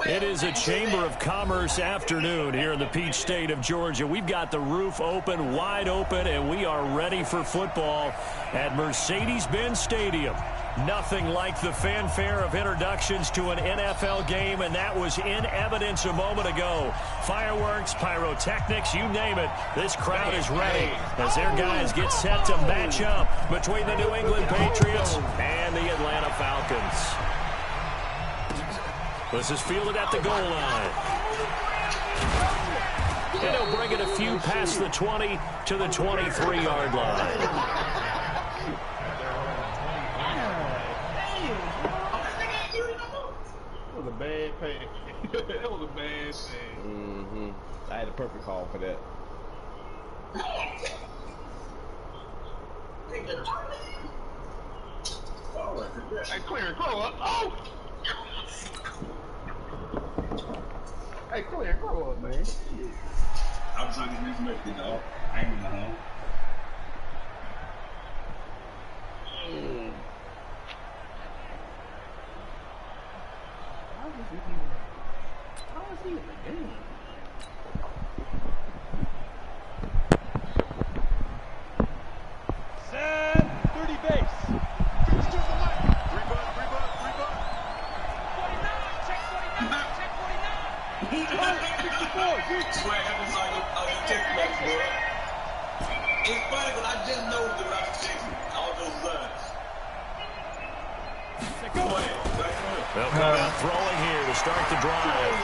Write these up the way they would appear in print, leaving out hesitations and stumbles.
It is a Chamber of Commerce afternoon here in the Peach State of Georgia. We've got the roof open, wide open, and we are ready for football at Mercedes-Benz Stadium. Nothing like the fanfare of introductions to an NFL game, and that was in evidence a moment ago. Fireworks, pyrotechnics, you name it. This crowd is ready as their guys get set to match up between the New England Patriots and the Atlanta Falcons. This is fielded at the goal line. And he'll bring it a few past the 20 to the 23-yard line. That was a bad pass. That was a bad pass. I had a perfect call for that. Hey, clear and grow up. Oh! Hey, clear and grow up, man. I'm trying to get this messy, dog. I ain't in the home. How is he in the game? Set, 30 base. Finish to the line. Rebound. 49, check 49. Swag, I was like, I'll take back, bro. It's funny, but I just know that I was chasing all those lines. Go ahead. They'll come out throwing here to start the drive.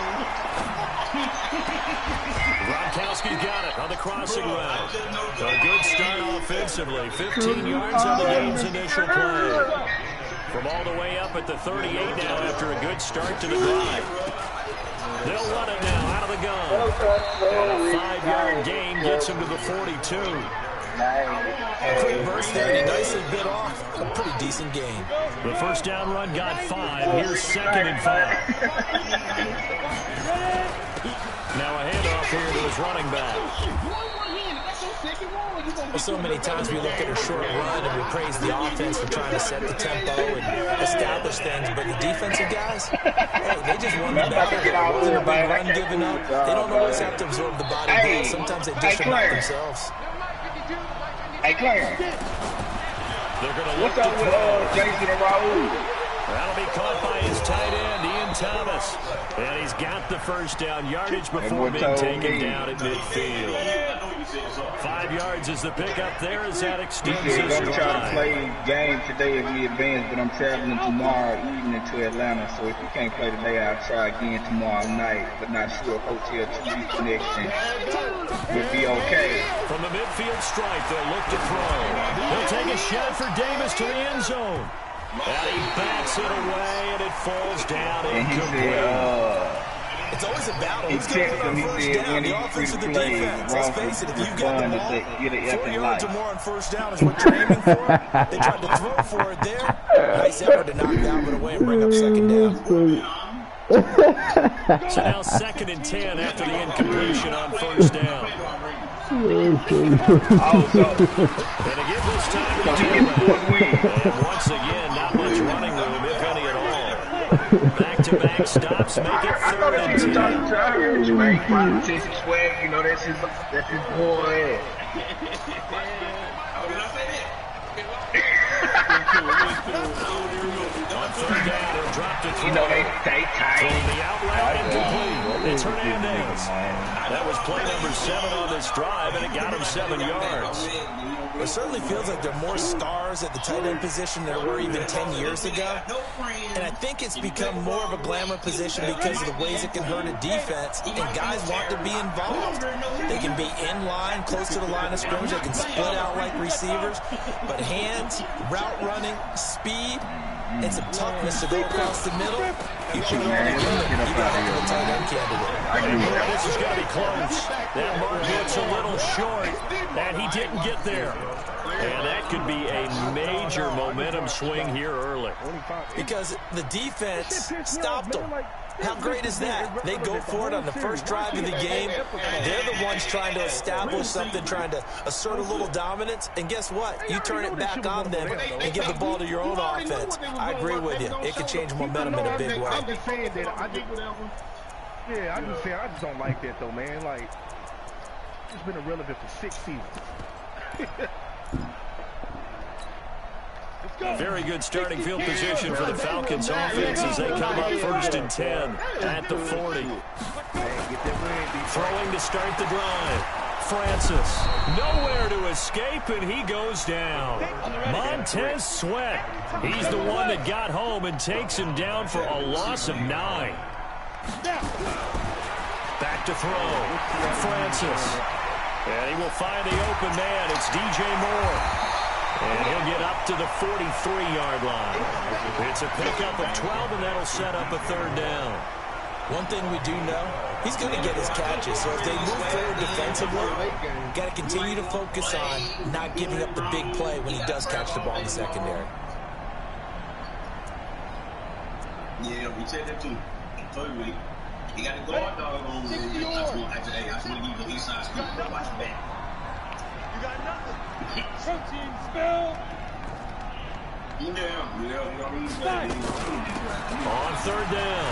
Gronkowski's got it on the crossing route. A good start offensively. 15 yards on the game's initial play. From all the way up at the 38 now after a good start to the drive. They'll run it now out of the gun. And a 5-yard gain gets him to the 42. Quick burst there, and he nicely bit off a pretty decent game. The first down run got 5. Here's 2nd and 5. Now a handoff here to his running back. Well, so many times we look at a short run and we praise the offense for trying to set the tempo and establish things, but the defensive guys, hey, they just want the back. Wasn't a big run given up. They don't always have to absorb the body blow. Sometimes they disrupt themselves. Hey, Claire. They're going to look What's to up with throw. Jason and Raul? That'll be caught by his tight end, Ian Thomas. And he's got the first down yardage before being taken down at midfield. 5 yards is the pickup there as that extends his I'm trying to drive. play game today if we advance, but I'm traveling tomorrow evening to Atlanta. So if you can't play today, I'll try again tomorrow night. But not sure if Hotel TV connection would be okay. From the midfield stripe, they'll look to throw. They'll take a shot for Davis to the end zone. And he bats it away, and it falls down And he incomplete. said, It's always a battle. he Who's going to texted get me, on he first said, down? when The he offense or the play, defense? Let's face it, if you've got the fun to ball, say, get an 4 effing yards or life. more on first down is what you're aiming for. They tried to throw for it there. Nice effort to knock that one away and bring up 2nd down. So now 2nd and 10 after the incompletion on first down. Oh, so And again this time to he gets 4 wins. and once again, not much running room, if any at all. Back-to-back stops make it I know 3rd that and you 10. talking to I heard you, man. Politician swag, you know, that's his boy. On 3rd down, he'll drop to 3. You know, they From tight. the out route incomplete. It's Hernandez. That was play number 7 on this drive, and it got him 7 yards. It certainly feels like there are more stars at the tight end position than there were even 10 years ago. And I think it's become more of a glamour position because of the ways it can hurt a defense, and guys want to be involved. They can be in line, close to the line of scrimmage. They can split out like receivers. But hands, route running, speed, and some toughness to go across the middle. You got to have a tight end candidate. This is going to be close. That mark looks a little short, and he didn't get there. And that could be a major momentum swing here early. Because the defense stopped them. How great is that? They go for it on the first drive of the game. They're the ones trying to establish something, trying to assert a little dominance. And guess what? You turn it back on them and give the ball to your own offense. I agree with you. It can change momentum in a big way. I'm just saying that I just don't like that though, man. Like, it's been irrelevant for 6 seasons. Very good starting field position for the Falcons offense as they come up 1st and 10 at the 40. Throwing to start the drive. Francis, nowhere to escape, and he goes down. Montez Sweat, he's the one that got home and takes him down for a loss of 9. Back to throw. Francis. And he will find the open man. It's DJ Moore. And he'll get up to the 43-yard line. It's a pickup of 12, and that'll set up a 3rd down. One thing we do know, he's going to get his catches. So if they move forward defensively, got to continue to focus on not giving up the big play when he does catch the ball in the secondary. Yeah, we said that too. Totally. He got to guard dog on the I just want to give you the east side scoop. Watch back. You got nothing. Protein spill. On 3rd down,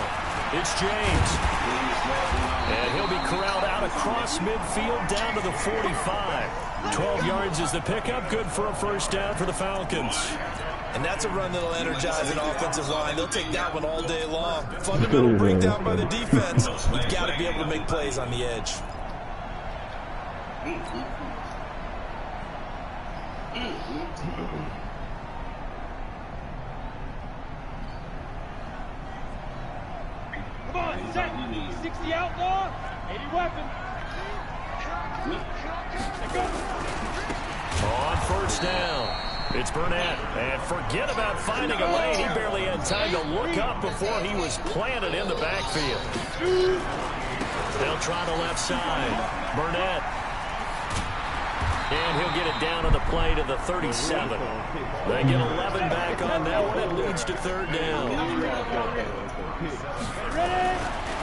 it's James. And he'll be corralled out across midfield down to the 45. 12 yards is the pickup. Good for a 1st down for the Falcons. And that's a run that'll energize an offensive line. They'll take that one all day long. Fundamental breakdown by the defense. You've got to be able to make plays on the edge. Come on, set. 60 outlaw, 80 weapon. On 1st down, it's Burnett. And forget about finding a lane. He barely had time to look up before he was planted in the backfield. They'll try the left side. Burnett. And he'll get it down on the play to the 37. They get 11 back on that one. It leads to 3rd down.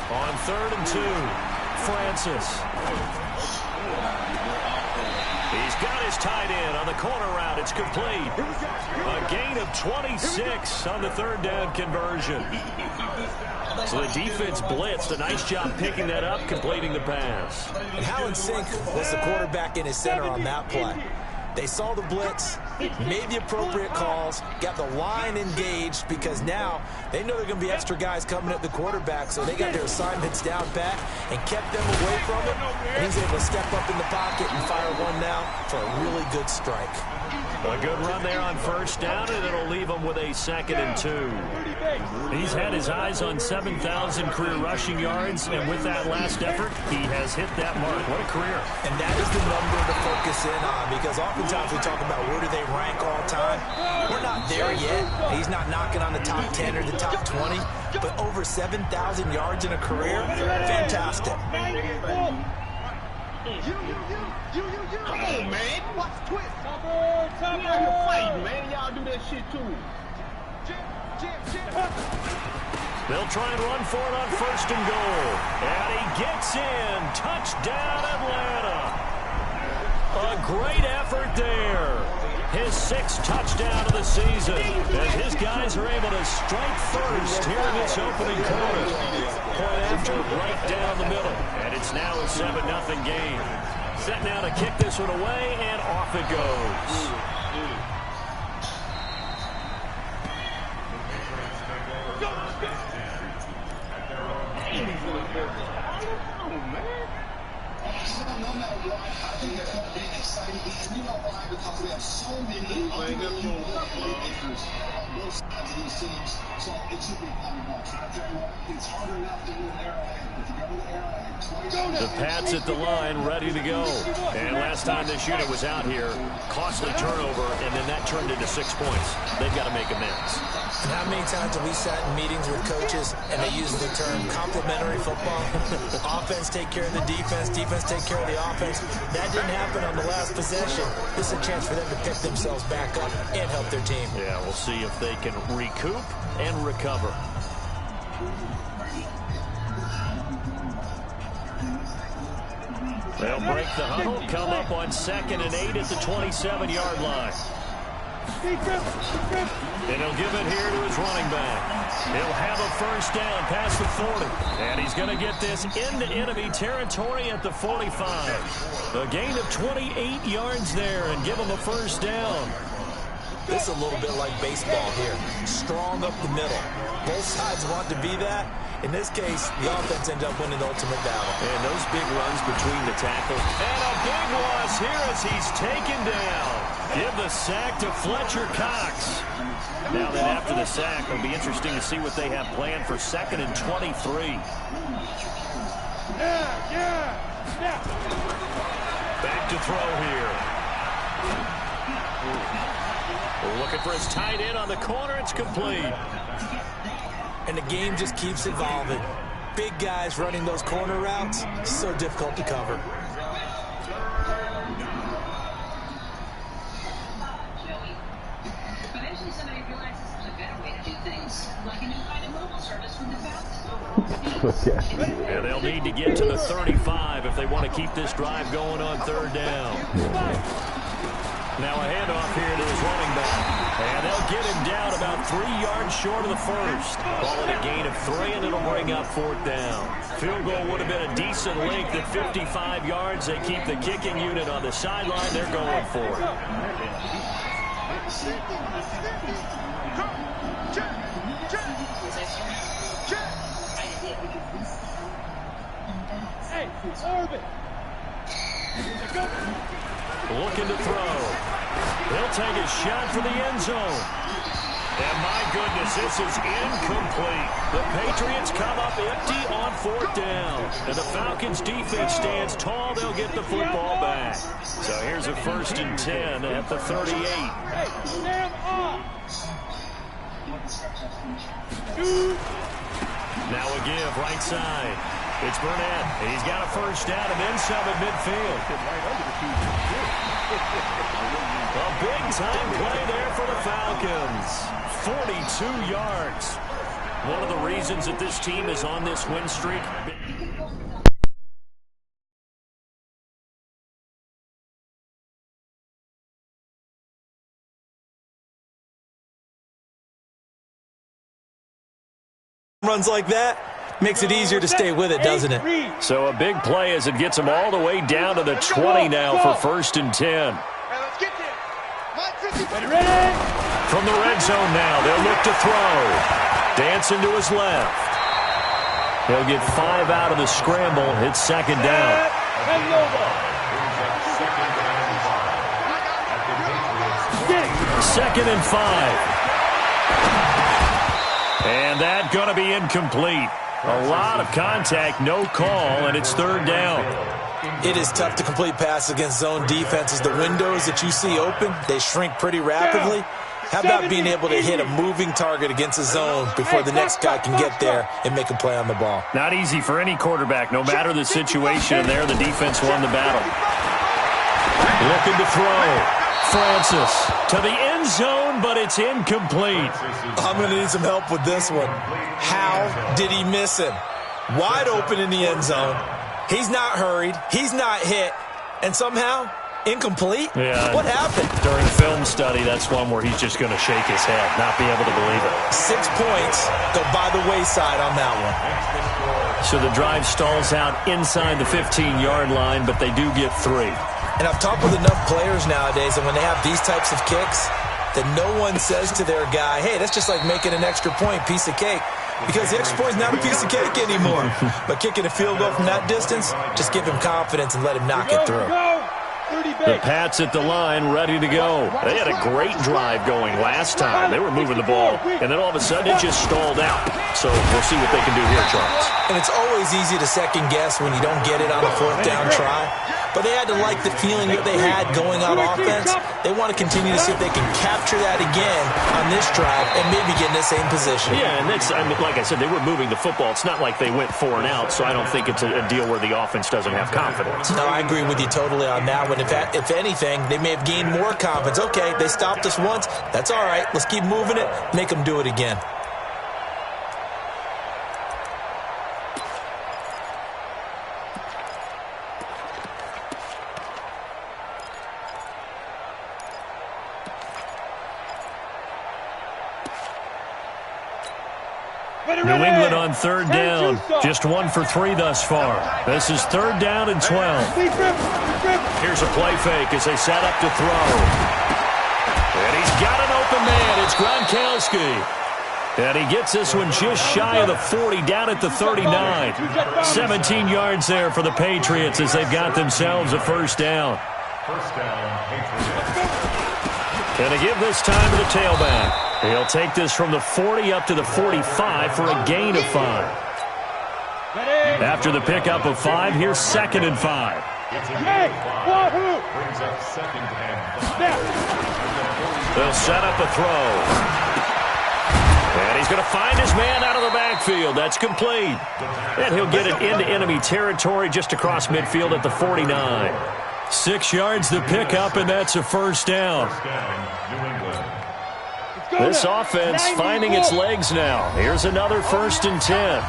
On 3rd and 2, Francis. He's got his tight end on the corner route. It's complete. A gain of 26 on the 3rd down conversion. So the defense blitzed. A nice job picking that up, completing the pass. And how in sync was the quarterback in his center on that play? They saw the blitz, made the appropriate calls, got the line engaged because now they know there are going to be extra guys coming at the quarterback, so they got their assignments down pat and kept them away from it. And he's able to step up in the pocket and fire one now for a really good strike. A good run there on 1st down, and it'll leave him with a 2nd and 2. He's had his eyes on 7,000 career rushing yards, and with that last effort, he has hit that mark. What a career. And that is the number to focus in on, because oftentimes we talk about where do they rank all time. We're not there yet. He's not knocking on the top 10 or the top 20, but over 7,000 yards in a career, fantastic. Come on, man. Watch twist. Come on, fight, man. Y'all do that shit too. They'll try and run for it on 1st and goal. And he gets in. Touchdown, Atlanta. A great effort there. His 6th touchdown of the season. As his guys are able to strike first here in this opening quarter. Point after right down the middle. And it's now a 7-0 game. Set now to kick this one away, and off it goes. No matter what, I think it's going to be an exciting game. You know why? Because we have so many unbelievable playmakers on both sides of these teams. So it should be fun to watch. I tell you what, it's harder enough to win Arrowhead, but to go to the Arrowhead twice. The Pats at the line, ready to go. And last time this unit was out here, costly turnover, and then that turned into 6 points. They've got to make amends. And how many times have we sat in meetings with coaches and they use the term complementary football? Offense take care of the defense, defense take care of the offense. That didn't happen on the last possession. This is a chance for them to pick themselves back up and help their team. Yeah, we'll see if they can recoup and recover. They'll break the huddle, come up on 2nd and 8 at the 27-yard line. And he'll give it here to his running back. He'll have a first down past the 40. And he's going to get this into enemy territory at the 45. A gain of 28 yards there and give him a first down. This is a little bit like baseball here. Strong up the middle. Both sides want to be that. In this case, the offense ended up winning the ultimate battle. And those big runs between the tackles. And a big loss here as he's taken down. Give the sack to Fletcher Cox. Now then, after the sack, it'll be interesting to see what they have planned for 2nd and 23. Back to throw here. We're looking for his tight end on the corner. It's complete. And the game just keeps evolving. Big guys running those corner routes, so difficult to cover. And they'll need to get to the 35 if they want to keep this drive going on 3rd down. Now a handoff here to his running back. And they'll get him down about 3 yards short of the first. Ball at a gain of 3, and it'll bring up 4th down. Field goal would have been a decent length at 55 yards. They keep the kicking unit on the sideline. They're going for it. Hey, Orbit. Looking to throw. He'll take a shot for the end zone. And my goodness, this is incomplete. The Patriots come up empty on 4th down. And the Falcons defense stands tall. They'll get the football back. So here's a 1st and 10 at the 38. Hey, stand up. Now a give right side. It's Burnett. And he's got a first down and then some at midfield. A big-time play there for the Falcons. 42 yards. One of the reasons that this team is on this win streak. Runs like that makes it easier to stay with it, doesn't it? So a big play as it gets them all the way down to the 20 now for 1st and 10. From the red zone now, they'll look to throw. Dancing to his left. He'll get 5 out of the scramble. It's 2nd down. 2nd and 5. And that's going to be incomplete. A lot of contact, no call, and it's 3rd down. It is tough to complete passes against zone defenses. The windows that you see open, they shrink pretty rapidly. How about being able to hit a moving target against a zone before the next guy can get there and make a play on the ball? Not easy for any quarterback, no matter the situation. And there, the defense won the battle. Looking to throw. Francis to the end zone, but it's incomplete. I'm going to need some help with this one. How did he miss him? Wide open in the end zone. He's not hurried. He's not hit. And somehow, incomplete? Yeah. What happened? During film study, that's one where he's just going to shake his head, not be able to believe it. 6 points go by the wayside on that one. So the drive stalls out inside the 15-yard line, but they do get 3. And I've talked with enough players nowadays, and when they have these types of kicks, that no one says to their guy, hey, that's just like making an extra point, piece of cake. Because the extra point is not a piece of cake anymore. But kicking a field goal from that distance, just give him confidence and let him knock it through. The Pats at the line, ready to go. They had a great drive going last time. They were moving the ball, and then all of a sudden it just stalled out. So we'll see what they can do here, Charles. And it's always easy to second guess when you don't get it on a 4th down try. But they had to like the feeling that they had going on offense. They want to continue to see if they can capture that again on this drive and maybe get in the same position. Yeah, and that's, I mean, like I said, they were moving the football. It's not like they went 4 and out, so I don't think it's a deal where the offense doesn't have confidence. No, I agree with you totally on that one. If anything, they may have gained more confidence. Okay, they stopped us once. That's all right. Let's keep moving it. Make them do it again. New England on third down. Just 1 for 3 thus far. This is 3rd down and 12. Here's a play fake as they set up to throw. And he's got an open man. It's Gronkowski. And he gets this one just shy of the 40, down at the 39. 17 yards there for the Patriots as they've got themselves a first down. Going to give this time to the tailback. He'll take this from the 40 up to the 45 for a gain of 5. After the pickup of 5, here's 2nd and 5. They'll set up a throw. And he's going to find his man out of the backfield. That's complete. And he'll get it into enemy territory just across midfield at the 49. 6 yards the pickup, and that's a first down. This offense finding its legs now. Here's another 1st and 10.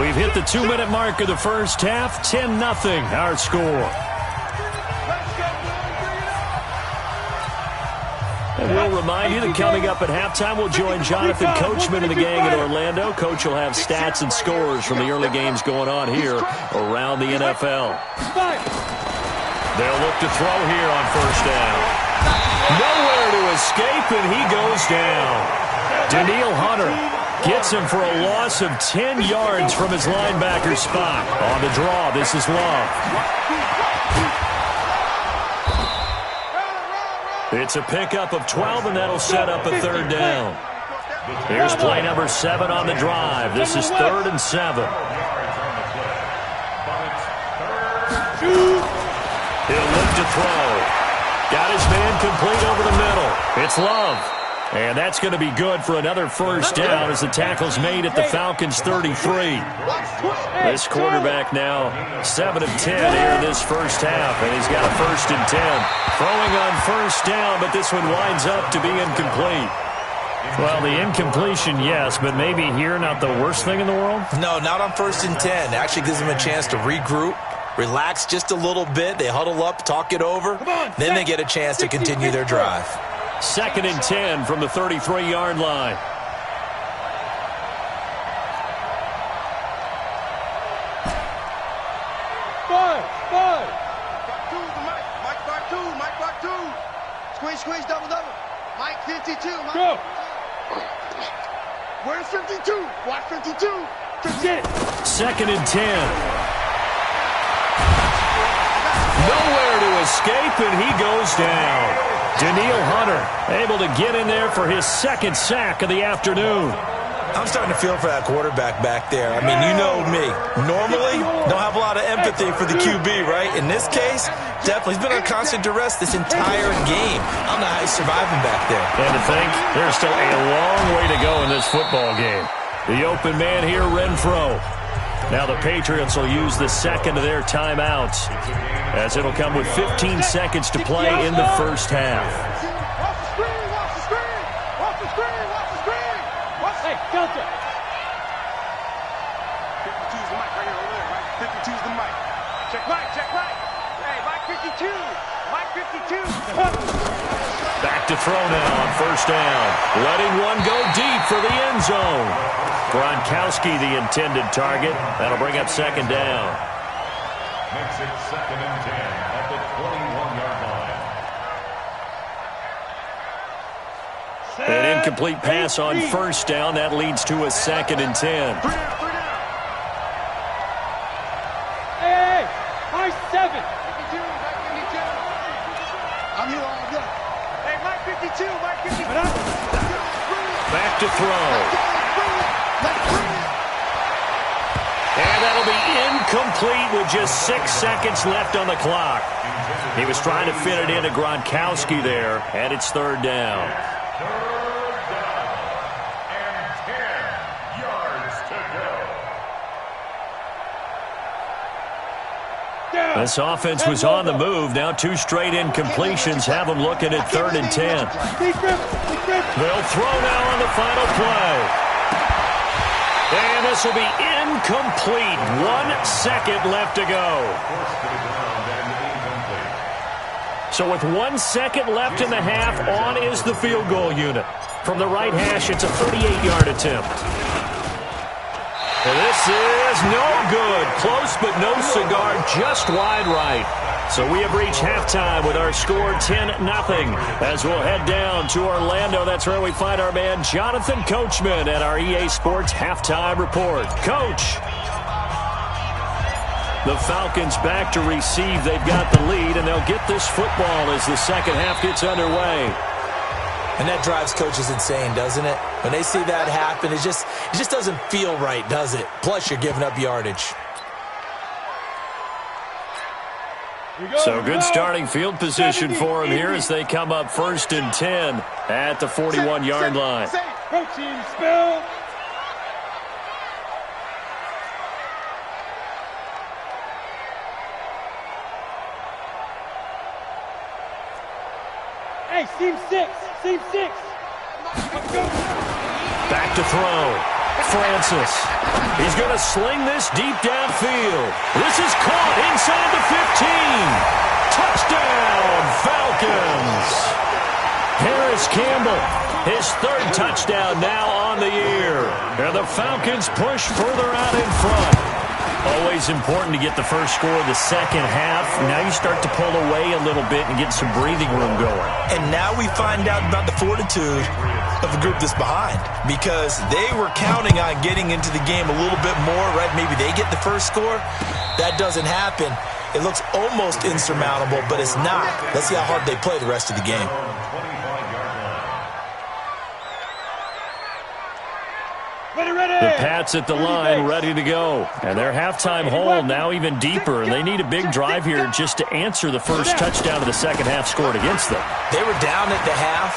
We've hit the 2-minute mark of the first half. 10-0 our score. And we'll remind you that coming up at halftime, we'll join Jonathan Coachman and the gang in Orlando. Coach will have stats and scores from the early games going on here around the NFL. They'll look to throw here on first down. Nowhere to escape, and he goes down. Daniil Hunter gets him for a loss of 10 yards from his linebacker spot. On the draw, this is Love. It's a pickup of 12, and that'll set up a 3rd down. Here's play number 7 on the drive. This is 3rd and 7. He'll look to throw. Got his man complete over the middle. It's Love. And that's going to be good for another first down as the tackle's made at the Falcons' 33. This quarterback now 7 of 10 here in this first half, and he's got a 1st and 10. Throwing on first down, but this one winds up to be incomplete. Well, the incompletion, yes, but maybe here not the worst thing in the world? No, not on 1st and 10. It actually gives them a chance to regroup, relax just a little bit. They huddle up, talk it over. Then they get a chance to continue their drive. 2nd and 10 from the 33-yard line. Five. Mike 2. Squeeze, double. Mike 52. Mike. Go. Where's 52? Watch 52. Get it. 2nd and 10. Nowhere to escape, and he goes down. Daniil Hunter able to get in there for his 2nd sack of the afternoon. I'm starting to feel for that quarterback back there. I mean, you know me. Normally, don't have a lot of empathy for the QB, right? In this case, definitely. He's been on constant duress this entire game. I don't know how he's surviving back there. And to think, there's still a long way to go in this football game. The open man here, Renfro. Now the Patriots will use the 2nd of their timeouts, as it'll come with 15 seconds to play in the first half. Watch the screen. Hey, Delta. 52's the mic right here over there, right? 52's the mic. Check Mike. Hey, Mike 52. Mike 52. Back to throw now on first down. Letting one go deep for the end zone. Gronkowski, the intended target. That'll bring up 2nd down. Makes it 2nd and 10 at the 21-yard line. An incomplete pass on first down. That leads to a 2nd and 10. Hey, Mike 7. I'm here all day. Hey, Mike 52. Back to throw. And that'll be incomplete with just 6 seconds left on the clock. He was trying to fit it into Gronkowski there, and it's 3rd down. 3rd down and 10 yards to go. This offense was on the move. Now 2 straight incompletions have them looking at 3rd and 10. They'll throw now on the final play. And this will be incomplete. 1 second left to go. So with 1 second left in the half, on is the field goal unit. From the right hash, it's a 38-yard attempt. This is no good. Close but no cigar, just wide right. So we have reached halftime with our score 10-0 as we'll head down to Orlando. That's where we find our man Jonathan Coachman at our EA Sports Halftime Report. Coach. The Falcons back to receive. They've got the lead, and they'll get this football as the second half gets underway. And that drives coaches insane, doesn't it? When they see that happen, it just doesn't feel right, does it? Plus, you're giving up yardage. So good starting field position for them here as they come up 1st and 10 at the 41-yard line. Protein spill. Hey, seam 6. Seam 6. Let's go. Back to throw. Francis. He's going to sling this deep downfield. This is caught inside the 15. Touchdown, Falcons. Harris Campbell, his 3rd touchdown now on the year. And the Falcons push further out in front. Always important to get the first score of the second half. Now you start to pull away a little bit and get some breathing room going. And now we find out about the fortitude of the group that's behind, because they were counting on getting into the game a little bit more, right? Maybe they get the first score. That doesn't happen. It looks almost insurmountable, but it's not. Let's see how hard they play the rest of the game. The Pats at the line, ready to go. And their halftime hole now even deeper, and they need a big drive here just to answer the first touchdown of the second half scored against them. They were down at the half.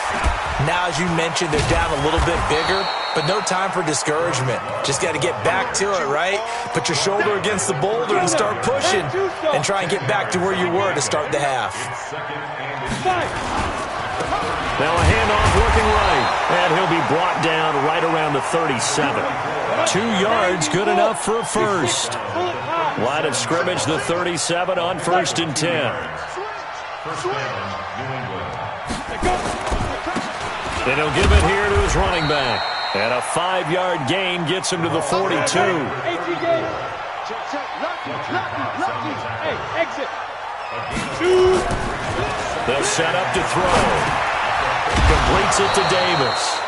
Now, as you mentioned, they're down a little bit bigger, but no time for discouragement. Just got to get back to it, right? Put your shoulder against the boulder and start pushing, and try and get back to where you were to start the half. Now a handoff looking right, and he'll be brought down right around the 37. 2 yards, good enough for a first. Line of scrimmage, the 37 on 1st and 10. And he'll give it here to his running back. And a 5-yard gain gets him to the 42. They'll set up to throw. Completes it to Davis.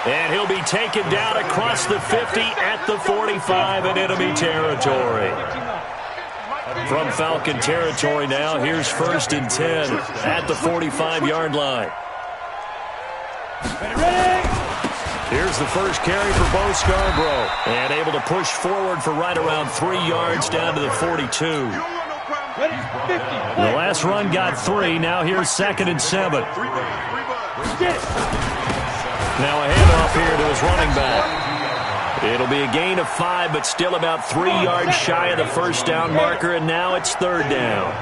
And he'll be taken down across the 50 at the 45 in enemy territory. From Falcon territory now, here's 1st and 10 at the 45-yard line. Here's the first carry for Bo Scarborough. And able to push forward for right around 3 yards down to the 42. The last run got 3. Now here's 2nd and 7. Now a handoff here to his running back. It'll be a gain of 5, but still about 3 yards shy of the first down marker, and now it's 3rd down.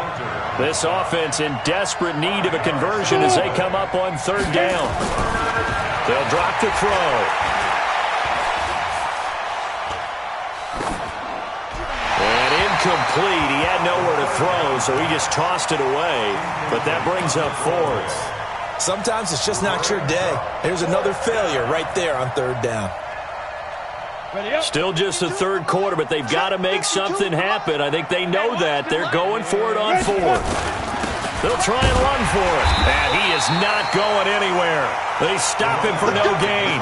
This offense in desperate need of a conversion as they come up on 3rd down. They'll drop to throw. And incomplete. He had nowhere to throw, so he just tossed it away. But that brings up 4th. Sometimes it's just not your day. There's another failure right there on 3rd down. Still just the 3rd quarter, but they've got to make something happen. I think they know that. They're going for it on 4th. They'll try and run for it. And he is not going anywhere. They stop him for no gain.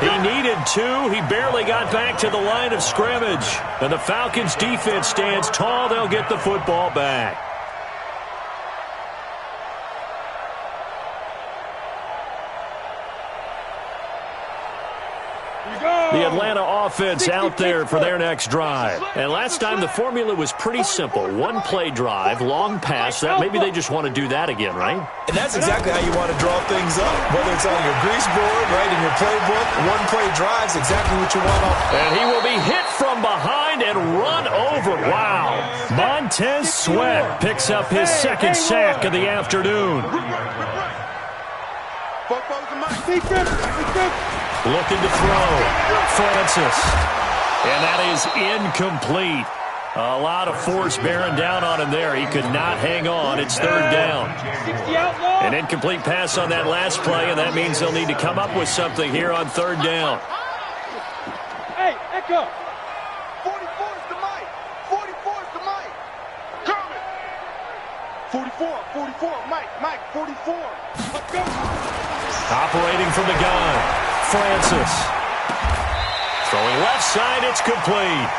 He needed 2. He barely got back to the line of scrimmage. And the Falcons' defense stands tall. They'll get the football back. The Atlanta offense out there for their next drive. And last time the formula was pretty simple. 1-play drive, long pass. That maybe they just want to do that again, right? And that's exactly how you want to draw things up. Whether it's on your grease board, right, in your playbook, 1-play drive's exactly what you want. And he will be hit from behind and run over. Wow. Montez Sweat picks up his 2nd sack of the afternoon. Looking to throw. Francis. And that is incomplete. A lot of force bearing down on him there. He could not hang on. It's 3rd down. An incomplete pass on that last play, and that means they'll need to come up with something here on 3rd down. Hey, Echo. 44, 44, Mike, 44. Let's go. Operating from the gun, Francis. Throwing left side, it's complete.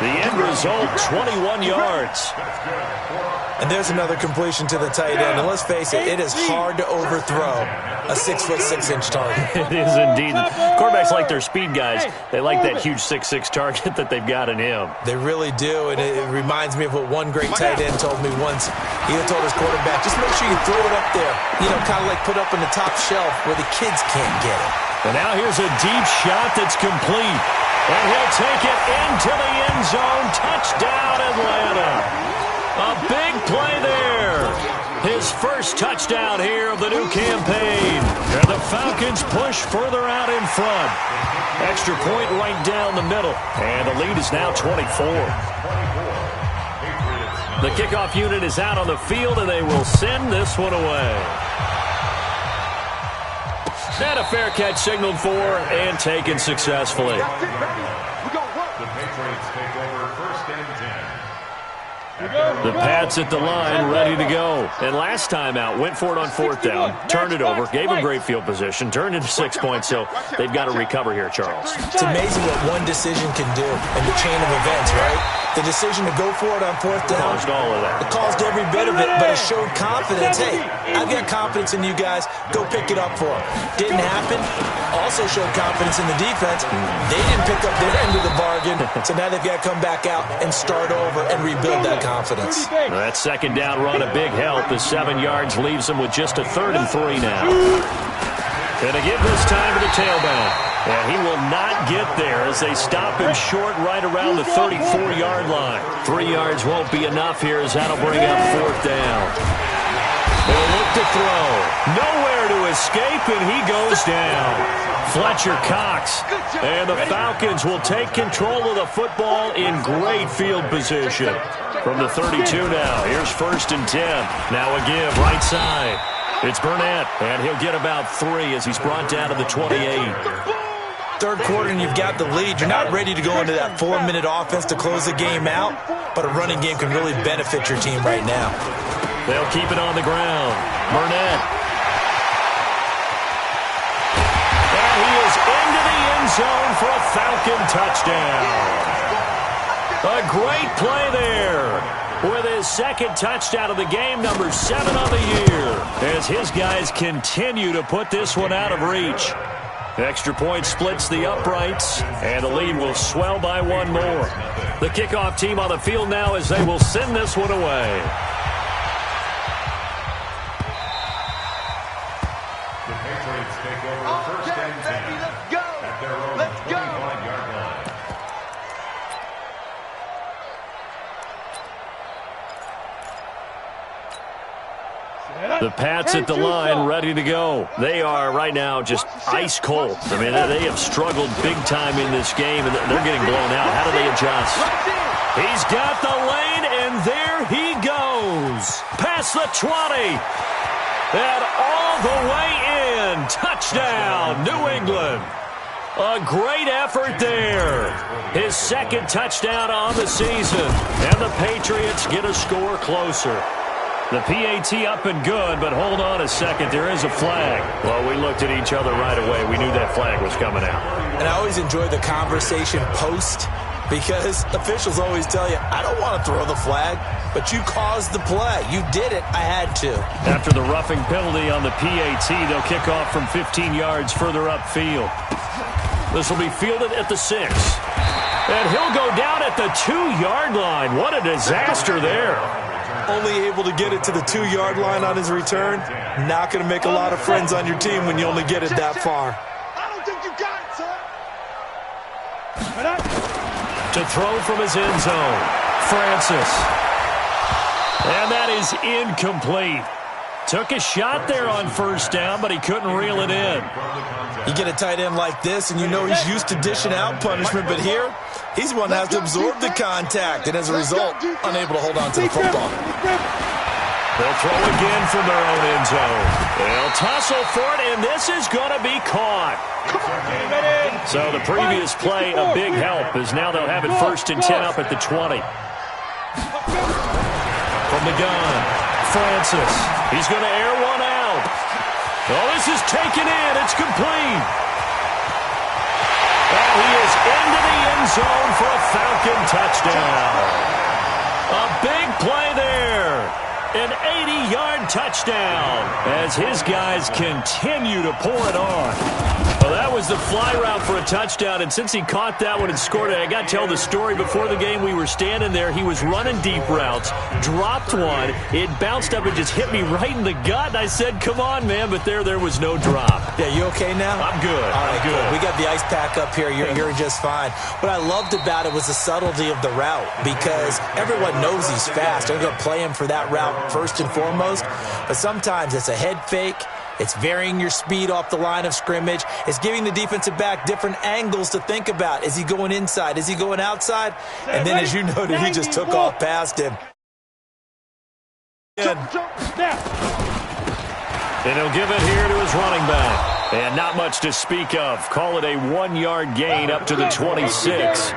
The end result, 21 yards. And there's another completion to the tight end. And let's face it, it is hard to overthrow a 6'6" target. It is indeed. Quarterbacks like their speed guys. They like that huge 6'6" target that they've got in him. They really do, and it reminds me of what one great tight end told me once. He told his quarterback, just make sure you throw it up there. You know, kind of like put up in the top shelf where the kids can't get it. And now here's a deep shot that's complete. And he'll take it into the end zone. Touchdown, Atlanta. A big play there. His first touchdown here of the new campaign. And the Falcons push further out in front. Extra point right down the middle. And the lead is now 24. The kickoff unit is out on the field, and they will send this one away. And a fair catch signaled for and taken successfully. The Patriots take over first and 10. The Pats at the line, ready to go. And last time out, went for it on fourth down, turned it over, gave them great field position, turned into 6 points, so they've got to recover here, Charles. It's amazing what one decision can do in the chain of events, right? The decision to go for it on fourth down. Caused all of that. It caused every bit of it, but it showed confidence. Hey, I've got confidence in you guys. Go pick it up for them. Didn't happen. Also showed confidence in the defense. They didn't pick up their end of the bargain, so now they've got to come back out and start over and rebuild that confidence. That second down run, a big help. The 7 yards leaves them with just a 3rd and 3 now. And to give this time to the tailback. And he will not get there as they stop him short right around the 34-yard line. 3 yards won't be enough here as that'll bring up fourth down. They'll look to throw. Nowhere to escape, and he goes down. Fletcher Cox. And the Falcons will take control of the football in great field position. From the 32 now, here's 1st and 10. Now a give, right side. It's Burnett, and he'll get about 3 as he's brought down to the 28. Third quarter and you've got the lead. You're not ready to go into that 4-minute offense to close the game out, but a running game can really benefit your team right now. They'll keep it on the ground. Burnett. And he is into the end zone for a Falcon touchdown. A great play there. With his second touchdown of the game, number 7 on the year. As his guys continue to put this one out of reach. Extra point splits the uprights, and the lead will swell by 1 more. The kickoff team on the field now as they will send this one away. The Patriots take over first and 10 at their own 25-yard line. The Pats at the line, ready to go. They are right now just ice cold. I mean, they have struggled big time in this game, and they're getting blown out. How do they adjust? He's got the lane, and there he goes. Past the 20. And all the way in. Touchdown, New England. A great effort there. His second touchdown on the season. And the Patriots get a score closer. The PAT up and good, but hold on a second. There is a flag. Well, we looked at each other right away. We knew that flag was coming out. And I always enjoy the conversation post because officials always tell you, I don't want to throw the flag, but you caused the play. You did it. I had to. After the roughing penalty on the PAT, they'll kick off from 15 yards further upfield. This will be fielded at the 6. And he'll go down at the 2-yard line. What a disaster there. Only able to get it to the 2-yard line on his return. Not going to make a lot of friends on your team when you only get it that far. I don't think you got it, son. To throw from his end zone, Francis. And that is incomplete. Took a shot there on first down, but he couldn't reel it in. You get a tight end like this, and you know he's used to dishing out punishment, but here, he's one that has to absorb the contact, and as a result, unable to hold on to the football. They'll throw again from their own end zone. They'll tussle for it, and this is going to be caught. So the previous play, a big help, as now they'll have it 1st and 10 up at the 20. From the gun, Francis. He's going to air one out. Oh, this is taken in. It's complete. And he is into the end zone for a Falcon touchdown. A big play there. An 80-yard touchdown as his guys continue to pour it on. Well, that was the fly route for a touchdown, and since he caught that one and scored it, I got to tell the story. Before the game, we were standing there. He was running deep routes, dropped one. It bounced up and just hit me right in the gut, and I said, come on, man, but there was no drop. Yeah, you okay now? I'm good. All right, I'm good. We got the ice pack up here. You're just fine. What I loved about it was the subtlety of the route, because everyone knows he's fast. They're going to play him for that route first and foremost, but sometimes it's a head fake. It's varying your speed off the line of scrimmage. It's giving the defensive back different angles to think about. Is he going inside? Is he going outside? And then, as you noted, he just took off past him. And he'll give it here to his running back. And not much to speak of. Call it a 1-yard gain up to the 26.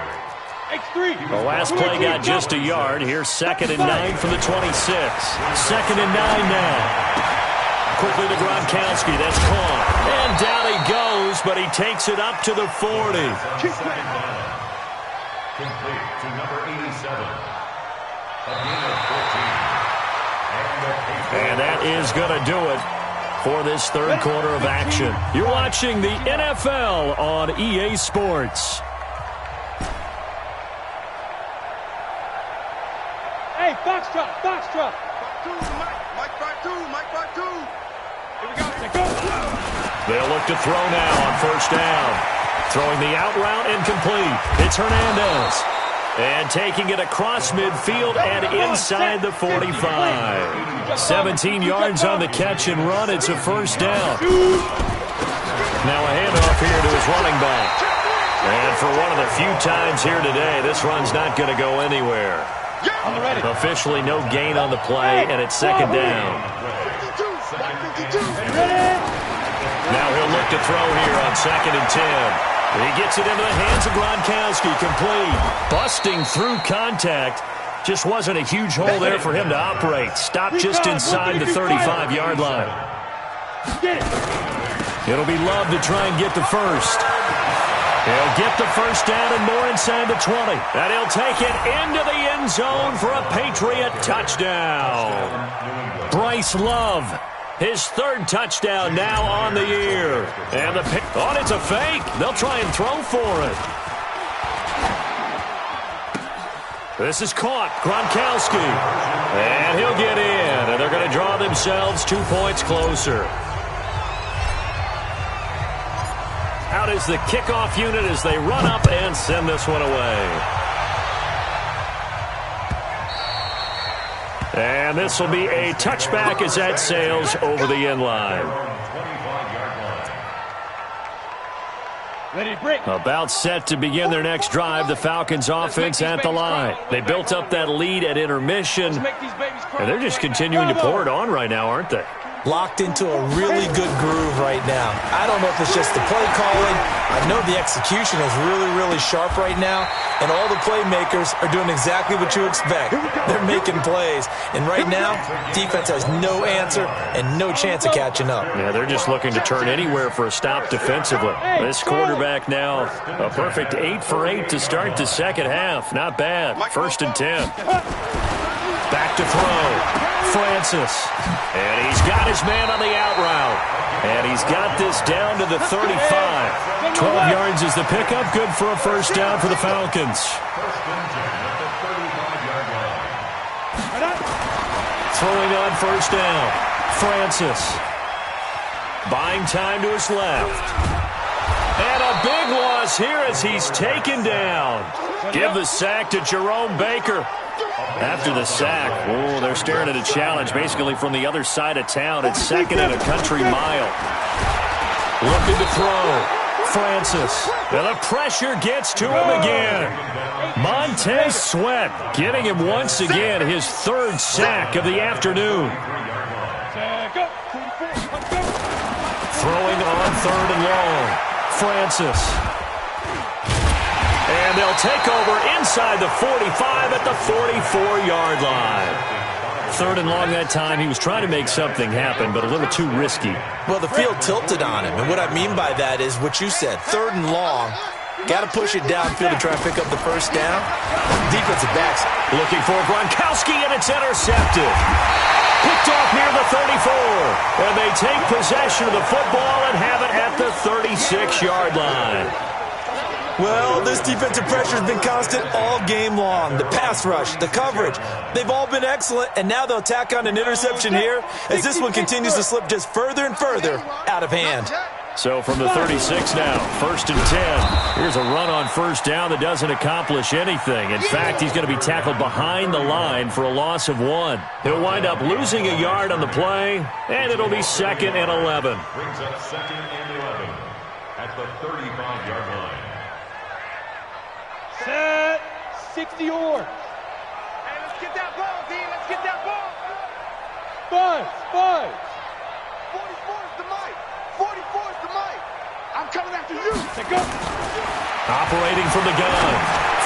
The last play got just a yard. Here's 2nd and 9 from the 26. 2nd and 9 now. Quickly to Gronkowski. That's caught. And down he goes, but he takes it up to the 40. Complete to number 87. A gain of 14. And that is going to do it for this third quarter of action. You're watching the NFL on EA Sports. Hey, Foxtrot, Foxtrot. Mike 5-2, Mike 5-2. Here we go. They'll look to throw now on first down. Throwing the out route incomplete. It's Hernandez. And taking it across midfield and inside the 45. 17 yards on the catch and run. It's a first down. Now a handoff here to his running back. And for one of the few times here today, this run's not going to go anywhere. Officially no gain on the play, and it's 2nd down. Now he'll look to throw here on 2nd and 10. He gets it into the hands of Gronkowski, complete. Busting through contact. Just wasn't a huge hole there for him to operate. Stopped just inside the 35-yard line. It'll be Love to try and get the first. He'll get the first down and more inside the 20. And he'll take it into the end zone for a Patriot touchdown. Bryce Love, his 3rd touchdown now on the year. And the pick. Oh, it's a fake. They'll try and throw for it. This is caught. Gronkowski. And he'll get in. And they're going to draw themselves 2 points closer. Out is the kickoff unit as they run up and send this one away. And this will be a touchback as that sails over the end line. About set to begin their next drive, the Falcons offense at the line. They built up that lead at intermission, and they're just continuing to pour it on right now, aren't they? Locked into a really good groove right now. I don't know if it's just the play calling. I know the execution is really, really sharp right now, and all the playmakers are doing exactly what you expect. They're making plays, and right now, defense has no answer and no chance of catching up. Yeah, they're just looking to turn anywhere for a stop defensively. This quarterback now, a perfect 8 for 8 to start the second half. Not bad. 1st and 10. Back to throw. Francis. And he's got his man on the out route. And he's got this down to the 35. 12 yards is the pickup. Good for a first down for the Falcons. Throwing on first down. Francis. Buying time to his left. And a big loss here as he's taken down. Give the sack to Jerome Baker. After the sack, oh, they're staring at a challenge basically from the other side of town. It's 2nd and a country mile. Looking to throw. Francis. And the pressure gets to him again. Montez Sweat getting him once again his 3rd sack of the afternoon. Throwing on 3rd and long. Francis. And they'll take over inside the 45 at the 44-yard line. 3rd and long that time. He was trying to make something happen, but a little too risky. Well, the field tilted on him, and what I mean by that is what you said, 3rd and long. Got to push it downfield to try and pick up the first down. Defensive backs looking for Gronkowski, and it's intercepted. Picked off near the 34. And they take possession of the football and have it at the 36-yard line. Well, this defensive pressure has been constant all game long. The pass rush, the coverage, they've all been excellent, and now they'll tack on an interception here as this one continues to slip just further and further out of hand. So from the 36 now, 1st and 10. Here's a run on first down that doesn't accomplish anything. In fact, he's going to be tackled behind the line for a loss of 1. He'll wind up losing a yard on the play, and it'll be 2nd and 11. Brings up 2nd and 11 at the 35-yard line. Set. 60 yards. Hey, let's get that ball, D. Let's get that ball. Buzz. 44's the mic. 44's the mic. I'm coming after you. Let go. Operating from the gun,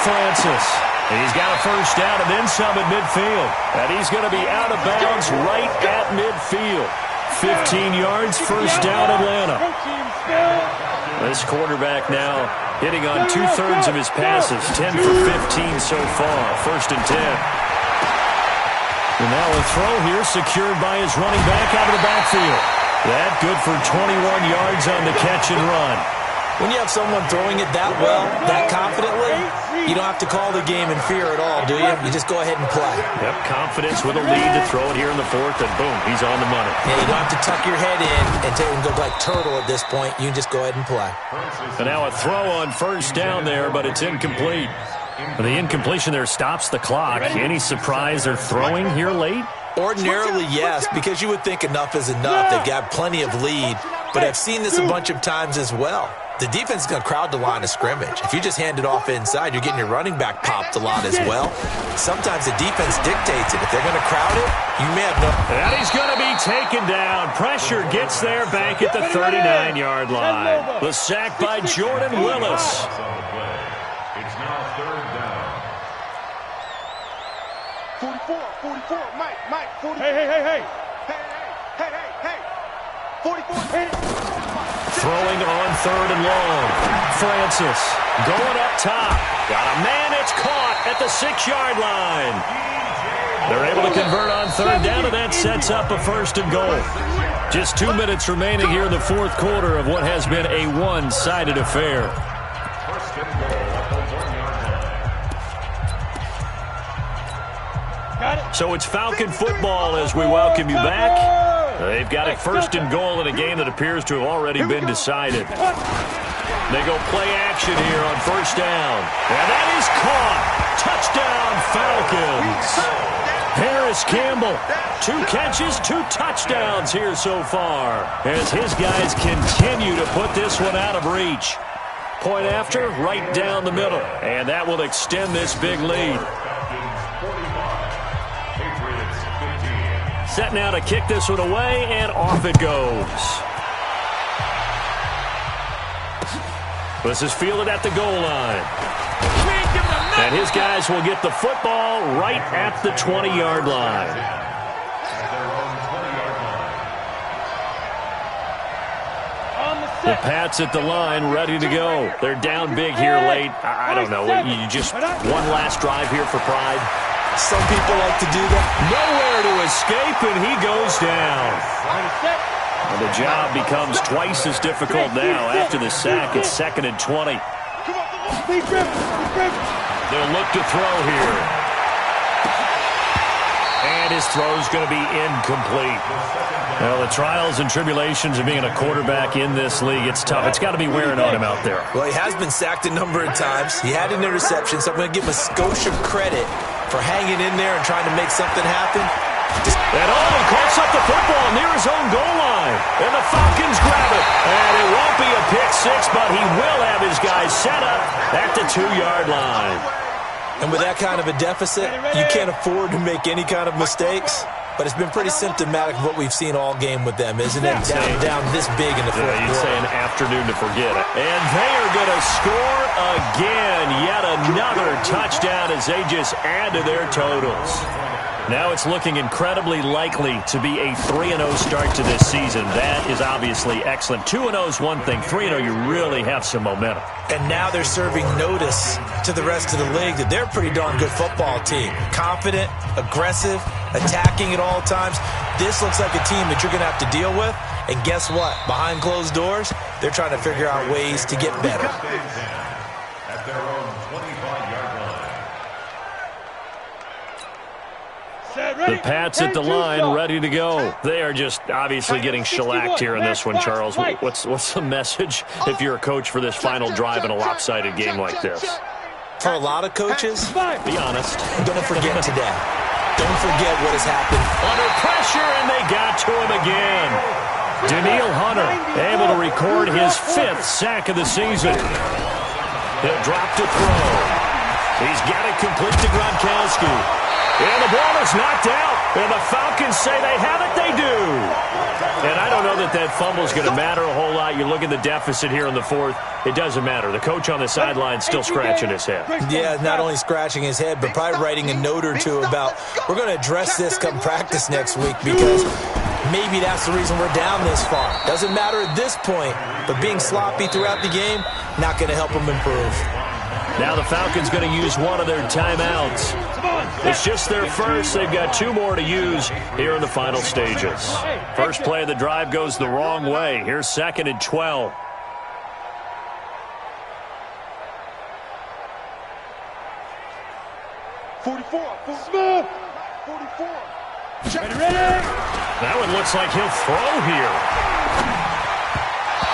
Francis. He's got a first down and then some at midfield. And he's going to be out of bounds right at midfield. 15 yards, first down Atlanta. This quarterback now hitting on 2/3 of his passes, 10 for 15 so far, 1st and 10. And now a throw here secured by his running back out of the backfield. That good for 21 yards on the catch and run. When you have someone throwing it that well, that confidently, you don't have to call the game in fear at all, do you? You just go ahead and play. Yep, confidence with a lead to throw it here in the 4th, and boom, he's on the money. Yeah, you don't have to tuck your head in and go like turtle at this point. You can just go ahead and play. And now a throw on first down there, but it's incomplete. The incompletion there stops the clock. Any surprise they're throwing here late? Ordinarily, yes, because you would think enough is enough. They've got plenty of lead, but I've seen this a bunch of times as well. The defense is going to crowd the line of scrimmage. If you just hand it off inside, you're getting your running back popped a lot as well. Sometimes the defense dictates it. If they're going to crowd it, you may have no... And he's going to be taken down. Pressure gets there back at the 39-yard line. The sack by Jordan Willis. It's now 3rd down. 44, Mike, 44. Hey. Hey. 44. Throwing on 3rd and long. Francis going up top. Got a man. It's caught at the 6-yard line. They're able to convert on 3rd down, and that sets up a 1st and goal. Just 2 minutes remaining here in the 4th quarter of what has been a one-sided affair. 1st and goal at the 1-yard line. Got it. So it's Falcon football as we welcome you back. They've got it 1st and goal in a game that appears to have already been decided. They go play action here on 1st down. And that is caught. Touchdown, Falcons. Harris Campbell, 2 catches, 2 touchdowns here so far, as his guys continue to put this one out of reach. Point after, right down the middle. And that will extend this big lead. Set now to kick this one away, and off it goes. This is fielded at the goal line. And his guys will get the football right at the 20-yard line. The Pats at the line, ready to go. They're down big here late. I don't know. You just one last drive here for pride. Some people like to do that. Nowhere to escape, and he goes down. And the job becomes twice as difficult now. After the sack, it's 2nd and 20. They'll look to throw here. And his throw's going to be incomplete. Well, the trials and tribulations of being a quarterback in this league, it's tough. It's got to be wearing on him out there. Well, he has been sacked a number of times. He had an interception, so I'm going to give him a skosh of credit for hanging in there and trying to make something happen. He coughs up the football near his own goal line. And the Falcons grab it. And it won't be a pick 6, but he will have his guys set up at the 2-yard line. And with that kind of a deficit, you can't afford to make any kind of mistakes. But it's been pretty symptomatic of what we've seen all game with them, isn't it? Down this big in the 4th quarter. You'd say an afternoon to forget it. And they are going to score again. Yet another touchdown as they just add to their totals. Now it's looking incredibly likely to be a 3-0 start to this season. That is obviously excellent. 2-0 is one thing. 3-0, you really have some momentum. And now they're serving notice to the rest of the league that they're a pretty darn good football team. Confident, aggressive, attacking at all times. This looks like a team that you're going to have to deal with. And guess what? Behind closed doors, they're trying to figure out ways to get better. At their own 25-yard line. The Pats at the line, ready to go. They are just obviously getting shellacked here in this one, Charles. What's the message if you're a coach for this final drive in a lopsided game like this? For a lot of coaches, be honest, don't forget today. Don't forget what has happened. Under pressure, and they got to him again. Danielle Hunter able to record his 5th sack of the season. He'll drop to throw. He's got it complete to Gronkowski. And the ball is knocked out. And the Falcons say they have it. They do. And I don't know that fumble is going to matter a whole lot. You look at the deficit here in the 4th. It doesn't matter. The coach on the sideline still scratching his head. Yeah, not only scratching his head, but probably writing a note or two about, we're going to address this come practice next week because maybe that's the reason we're down this far. Doesn't matter at this point, but being sloppy throughout the game, not going to help them improve. Now the Falcons going to use one of their timeouts. It's just their first. They've got 2 more to use here in the final stages. First play of the drive goes the wrong way. Here's 2nd and 12. That one looks like he'll throw here.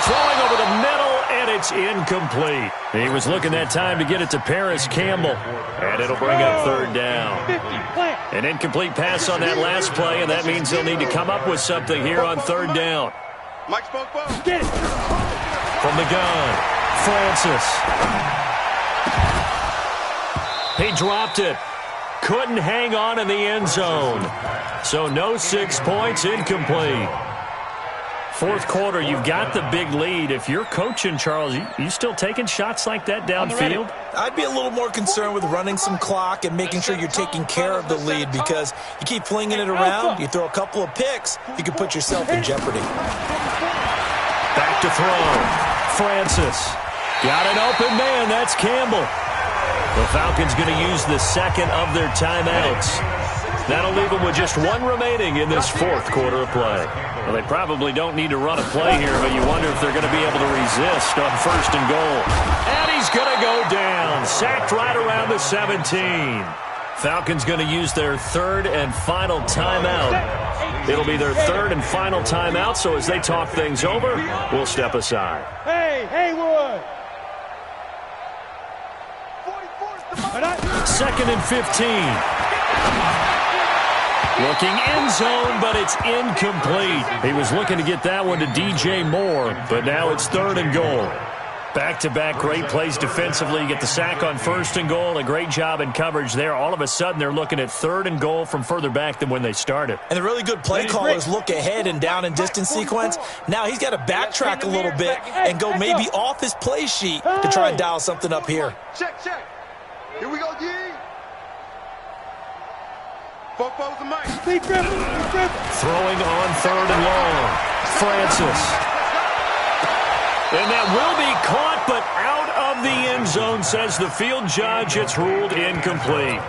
Throwing over the middle, and it's incomplete. He was looking that time to get it to Paris Campbell, and it'll bring up 3rd down. An incomplete pass on that last play, and that means they'll need to come up with something here on 3rd down. From the gun, Francis. He dropped it. Couldn't hang on in the end zone. So no 6 points, incomplete. 4th quarter, you've got the big lead. If you're coaching, Charles, you still taking shots like that downfield? I'd be a little more concerned with running some clock and making sure you're taking care of the lead because you keep flinging it around, you throw a couple of picks, you can put yourself in jeopardy. Back to throw. Francis. Got an open man. That's Campbell. The Falcons going to use the 2nd of their timeouts. That'll leave them with just 1 remaining in this 4th quarter of play. Well, they probably don't need to run a play here, but you wonder if they're going to be able to resist on 1st and goal. And he's going to go down. Sacked right around the 17. Falcons going to use their 3rd and final timeout. It'll be their 3rd and final timeout, so as they talk things over, we'll step aside. Hey, Haywood! 2nd and 15. Looking end zone, but it's incomplete. He was looking to get that one to DJ Moore, but now it's 3rd and goal. Back-to-back great plays defensively. You get the sack on 1st and goal. A great job in coverage there. All of a sudden, they're looking at 3rd and goal from further back than when they started. And the really good play callers look ahead and down and distance sequence. Now he's got to backtrack a little bit and go maybe off his play sheet to try and dial something up here. Check. Here we go, D. Fofo's the mic. Throwing on 3rd and long. Francis. And that will be caught, but out of the end zone, says the field judge. It's ruled incomplete.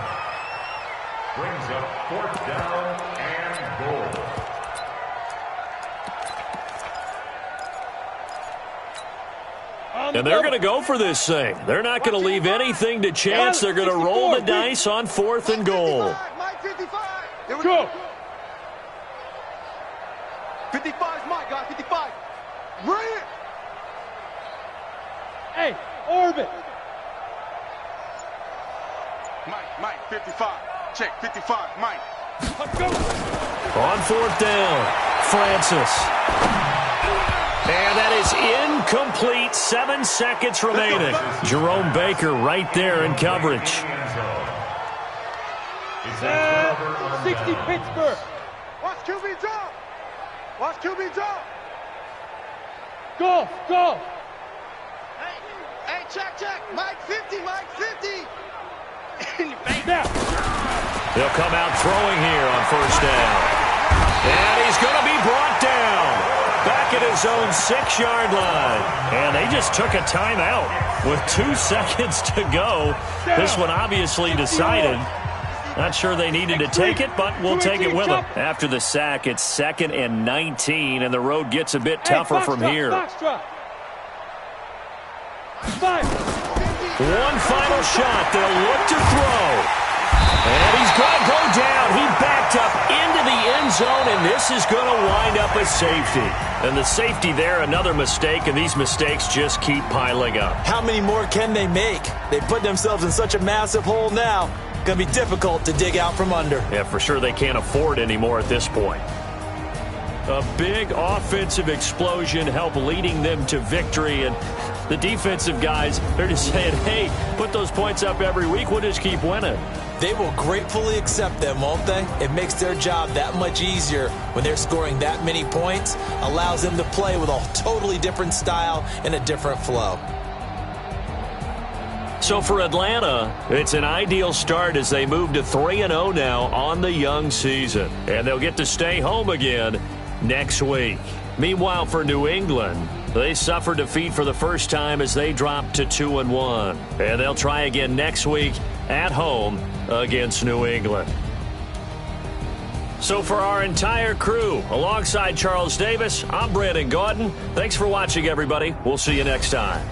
Brings up 4th down and goal. And they're going to go for this thing. They're not going to leave anything to chance. They're going to roll the dice on 4th and goal. Here we go. 55 is Mike, guys. 55. Bring it. Hey, orbit. Mike, 55. Check, 55, Mike. Let's go. On 4th down, Francis. And that is incomplete. 7 seconds remaining. Jerome Baker right there in coverage. 60 Pittsburgh. Watch QB drop. Watch QB drop. Go. Hey, check. Mike 50, Mike 50. In your face. Now. They'll come out throwing here on first down. And he's going to be brought down back at his own 6-yard line. And they just took a timeout with 2 seconds to go. This one obviously decided. Not sure they needed to take it, but we'll take it with them. After the sack, it's 2nd and 19, and the road gets a bit tougher from here. One final shot. They'll look to throw. And he's going to go down. He backed up into the end zone, and this is going to wind up a safety. And the safety there, another mistake, and these mistakes just keep piling up. How many more can they make? They put themselves in such a massive hole now. Going to be difficult to dig out from under. Yeah, for sure they can't afford anymore at this point. A big offensive explosion helped leading them to victory, and the defensive guys, they're just saying, hey, put those points up every week, we'll just keep winning. They will gratefully accept them, won't they? It makes their job that much easier when they're scoring that many points, allows them to play with a totally different style and a different flow. So for Atlanta, it's an ideal start as they move to 3-0 now on the young season. And they'll get to stay home again next week. Meanwhile, for New England, they suffered defeat for the first time as they dropped to 2-1. And they'll try again next week at home against New England. So for our entire crew, alongside Charles Davis, I'm Brandon Gaudin. Thanks for watching, everybody. We'll see you next time.